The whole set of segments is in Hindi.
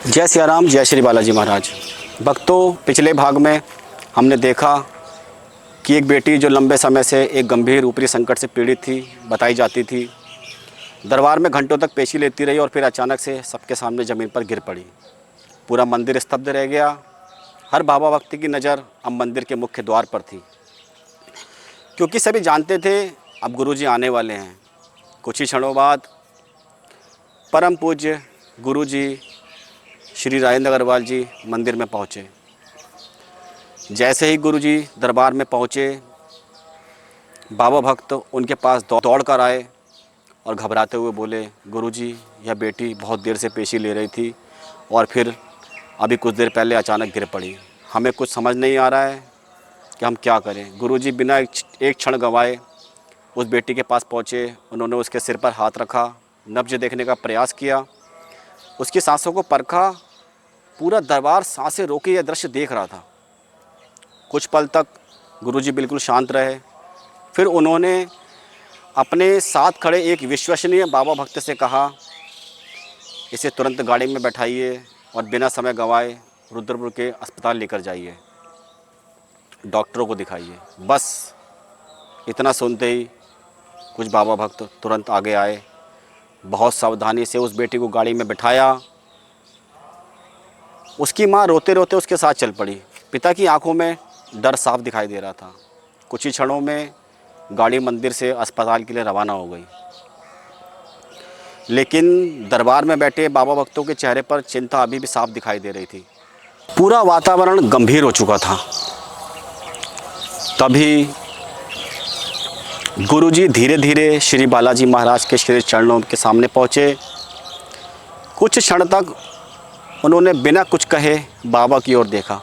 जय सिया राम, जय श्री बालाजी महाराज। भक्तों, पिछले भाग में हमने देखा कि एक बेटी जो लंबे समय से एक गंभीर ऊपरी संकट से पीड़ित थी, बताई जाती थी, दरबार में घंटों तक पेशी लेती रही और फिर अचानक से सबके सामने ज़मीन पर गिर पड़ी। पूरा मंदिर स्तब्ध रह गया। हर बाबा भक्ति की नज़र अब मंदिर के मुख्य द्वार पर थी, क्योंकि सभी जानते थे अब गुरुजी आने वाले हैं। कुछ ही क्षणों बाद परम पूज्य गुरुजी श्री राजेंद्र अग्रवाल जी मंदिर में पहुँचे। जैसे ही गुरुजी दरबार में पहुँचे, बाबा भक्त उनके पास दौड़ कर आए और घबराते हुए बोले, गुरुजी, यह बेटी बहुत देर से पेशी ले रही थी और फिर अभी कुछ देर पहले अचानक गिर पड़ी। हमें कुछ समझ नहीं आ रहा है कि हम क्या करें। गुरुजी बिना एक क्षण गंवाए उस बेटी के पास पहुँचे। उन्होंने उसके सिर पर हाथ रखा, नब्ज देखने का प्रयास किया, उसकी सांसों को परखा। पूरा दरबार सांसें रोके यह दृश्य देख रहा था। कुछ पल तक गुरुजी बिल्कुल शांत रहे। फिर उन्होंने अपने साथ खड़े एक विश्वसनीय बाबा भक्त से कहा, इसे तुरंत गाड़ी में बैठाइए और बिना समय गंवाए रुद्रपुर के अस्पताल लेकर जाइए, डॉक्टरों को दिखाइए। बस इतना सुनते ही कुछ बाबा भक्त तुरंत आगे आए, बहुत सावधानी से उस बेटी को गाड़ी में बिठाया। उसकी माँ रोते रोते उसके साथ चल पड़ी। पिता की आंखों में डर साफ दिखाई दे रहा था। कुछ ही क्षणों में गाड़ी मंदिर से अस्पताल के लिए रवाना हो गई, लेकिन दरबार में बैठे बाबा भक्तों के चेहरे पर चिंता अभी भी साफ दिखाई दे रही थी। पूरा वातावरण गंभीर हो चुका था। तभी गुरुजी धीरे धीरे श्री बालाजी महाराज के श्री चरणों के सामने पहुँचे। कुछ क्षण तक उन्होंने बिना कुछ कहे बाबा की ओर देखा,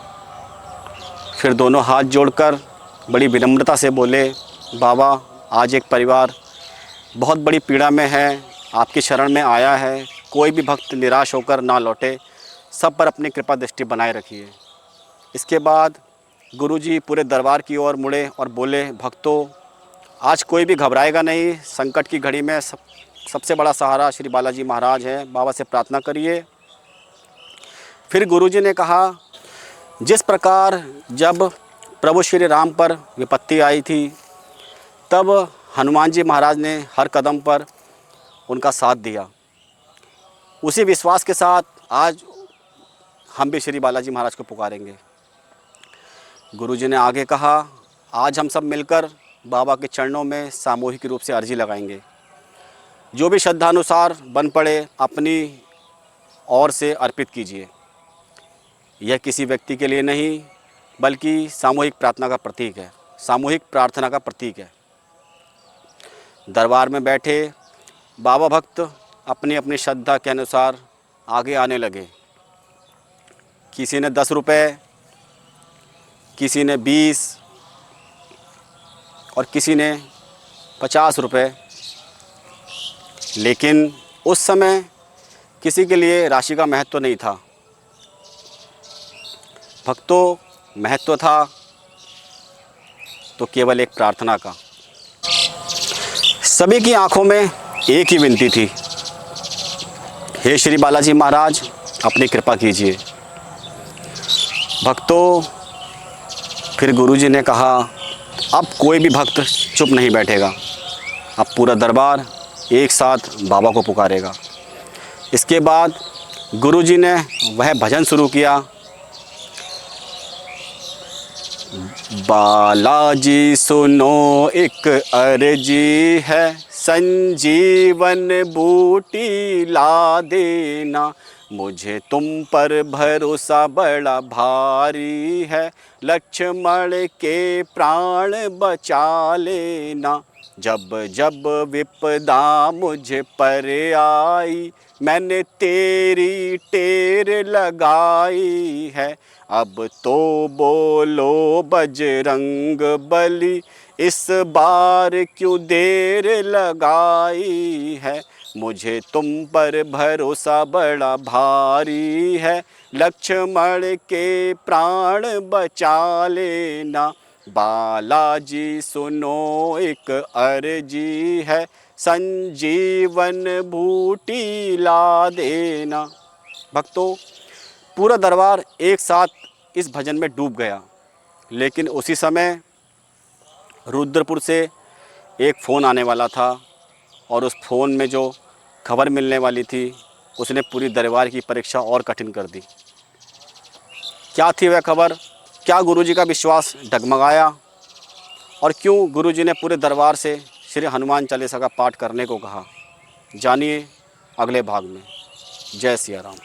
फिर दोनों हाथ जोड़कर बड़ी विनम्रता से बोले, बाबा, आज एक परिवार बहुत बड़ी पीड़ा में है, आपकी शरण में आया है। कोई भी भक्त निराश होकर ना लौटे, सब पर अपनी कृपा दृष्टि बनाए रखिए। इसके बाद गुरुजी पूरे दरबार की ओर मुड़े और बोले, भक्तों, आज कोई भी घबराएगा नहीं। संकट की घड़ी में सबसे बड़ा सहारा श्री बालाजी महाराज हैं। बाबा से प्रार्थना करिए। फिर गुरुजी ने कहा, जिस प्रकार जब प्रभु श्री राम पर विपत्ति आई थी, तब हनुमान जी महाराज ने हर कदम पर उनका साथ दिया, उसी विश्वास के साथ आज हम भी श्री बालाजी महाराज को पुकारेंगे। गुरुजी ने आगे कहा, आज हम सब मिलकर बाबा के चरणों में सामूहिक रूप से अर्जी लगाएंगे। जो भी श्रद्धानुसार बन पड़े अपनी ओर से अर्पित कीजिए। यह किसी व्यक्ति के लिए नहीं, बल्कि सामूहिक प्रार्थना का प्रतीक है, सामूहिक प्रार्थना का प्रतीक है। दरबार में बैठे बाबा भक्त अपनी अपनी श्रद्धा के अनुसार आगे आने लगे। किसी ने 10 रुपये, किसी ने 20 और किसी ने 50 रुपये। लेकिन उस समय किसी के लिए राशि का महत्व नहीं था। भक्तों, महत्व था तो केवल एक प्रार्थना का। सभी की आंखों में एक ही विनती थी, हे श्री बालाजी महाराज, अपनी कृपा कीजिए। भक्तों, फिर गुरुजी ने कहा, अब कोई भी भक्त चुप नहीं बैठेगा। अब पूरा दरबार एक साथ बाबा को पुकारेगा। इसके बाद गुरुजी ने वह भजन शुरू किया, बालाजी सुनो एक अर्जी है, संजीवन बूटी ला देना। मुझे तुम पर भरोसा बड़ा भारी है, लक्ष्मण के प्राण बचा लेना। जब जब विपदा मुझे पर आई, मैंने तेरी टेर लगाई है। अब तो बोलो बजरंग बली, इस बार क्यों देर लगाई है। मुझे तुम पर भरोसा बड़ा भारी है, लक्ष्मण के प्राण बचा लेना। बालाजी सुनो एक अर्जी है, संजीवन बूटी ला देना। भक्तों, पूरा दरबार एक साथ इस भजन में डूब गया। लेकिन उसी समय रुद्रपुर से एक फ़ोन आने वाला था और उस फ़ोन में जो खबर मिलने वाली थी उसने पूरी दरबार की परीक्षा और कठिन कर दी। क्या थी वह खबर? क्या गुरुजी का विश्वास डगमगाया और क्यों गुरुजी ने पूरे दरबार से श्री हनुमान चालीसा का पाठ करने को कहा? जानिए अगले भाग में। जय सिया राम।